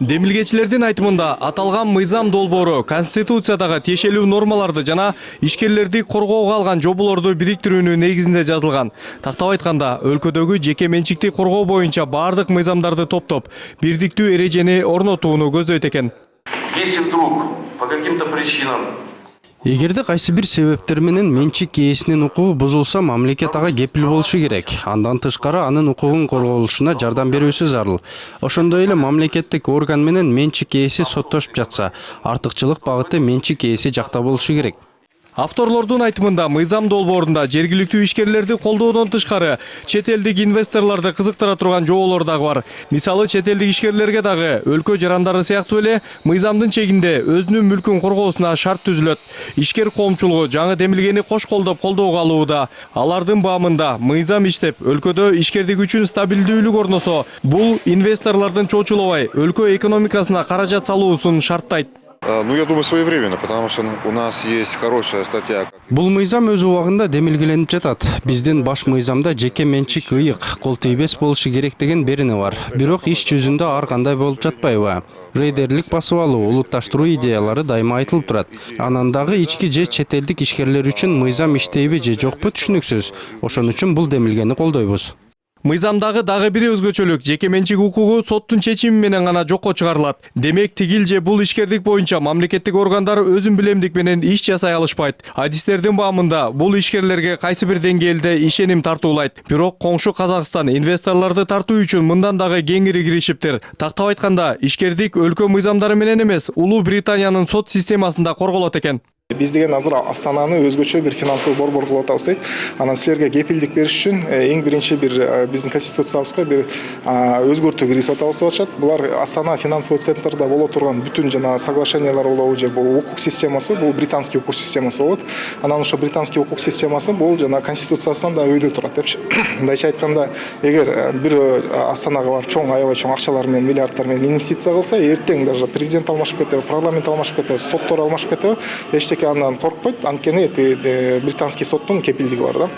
Демилгечилердин айтымында аталган мыйзам долбоору Конституциядагы тиешелүү нормаларды жана ишкерлерди коргоого алган жоболорду бириктирүүнүн негизинде жазылган. Тактап айтканда, өлкөдөгү жеке менчикти коргоо боюнча бардык мыйзамдарды топтоп, бирдиктүү эрежени орнотууну көздөйт экен. Если вдруг по каким-то причинам Эгерде кайсы бир себептер менен менчик ээсинин укугу бузулса, мамлекет ага кепил болушу керек. Андан тышкары анын укугун корголушуна жардам берүүсү зарыл. Ошондой эле мамлекеттик орган менен менчик ээси соттошуп жатса, артыкчылык багыты менчик ээси жакта болушу керек. Авторлордун айтымында мыйзам долбоорунда жергиликтүү ишкерлерди колдоодон тышкары чет элдик инвесторлорду кызыктыра турган жоболор дагы бар. Мисалы, чет элдик ишкерлерге дагы өлкө жарандары сыяктуу эле мыйзамдын чегинде өзүнүн мүлкүн коргоосуна шарт түзүлөт. Ишкер коомчулугу жаңы демилгени кош колдоп колдоого алууда. Алардын баамында мыйзам иштеп, өлкөдө ишкердик үчүн стабилдүүлүк орносо, бул инвесторлордун чочулабай өлкө экономикасына каражат салуусун шарттайт. Ну, я думаю, своевременно, потому что у нас есть хорошая статья. Бул мыйзам өз убагында демилгеленип жатат. Биздин баш мыйзамда жеке менчик ыйык, кол тийбес болушу керек деген берени бар. Бирок иш жүзүндө ар кандай болуп жатпайбы? Рейдерлик басып алуу, улутташтыруу идеялары дайыма айтылып турат. Анан дагы ички же чет элдик ишкерлер үчүн мыйзам иштейби же жокпу түшүнүксүз. Ошон үчүн бул демилгени колдойбуз. Мыйзамдагы дагы бир өзгөчөлүк, жеке менчик укугу соттун чечими менен гана жокко чыгарылат. Демек, тигил же бул ишкердик боюнча мамлекеттик органдар өзүн билемдик менен иш жасай алышпайт. Адистердин баамында бул ишкерлерге кайсы бир деңгээлде ишеним тартуулайт. Бирок коңшу Казакстан инвесторлорду тартуу үчүн мындан дагы кеңири киришиптир. Тактап айтканда, ишкердик өлкө мыйзамдары менен эмес, Улуу Британиянын сот системасында корголот экен. Биз деген азыр Астананы өзгөчө бир финансылык борбор кылып атабыз дейт. Анан силерге кепилдик бериш үчүн эң биринчи бир биздин конституциябызга бир өзгөртүү киргизип атабыз деп атышат. Булар Астана финансовый центрда боло турган бүтүн жана соглашениялар болобу же бул укук системасы, бул британский укук системасы болот. Анан ошо британский укук системасы бул жана конституциясынан да өйдө турат депчи. Мындайча айтканда, эгер бир Астанага бар чоң аябай чоң акчалар менен, миллиардтар менен инвестиция кылса, эртең даже президент алмашып кетеби, парламент алмашып кетеби, соттор алмашып кетеби, андан коркпойт, анткени британский соттун кепилдиги бар да.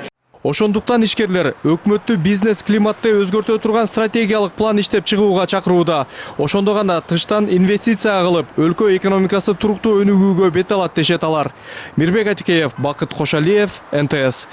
Ошондуктан ишкерлер өкмөттү бизнес климатты өзгөртө турган стратегиялык план иштеп чыгууга чакырууда. Ошондо гана тыштан инвестиция кылып, өлкө экономикасы туруктуу өнүгүүгө бет алат дешет алар. Мирбек Атикеев, Бакыт Кошалиев, НТС.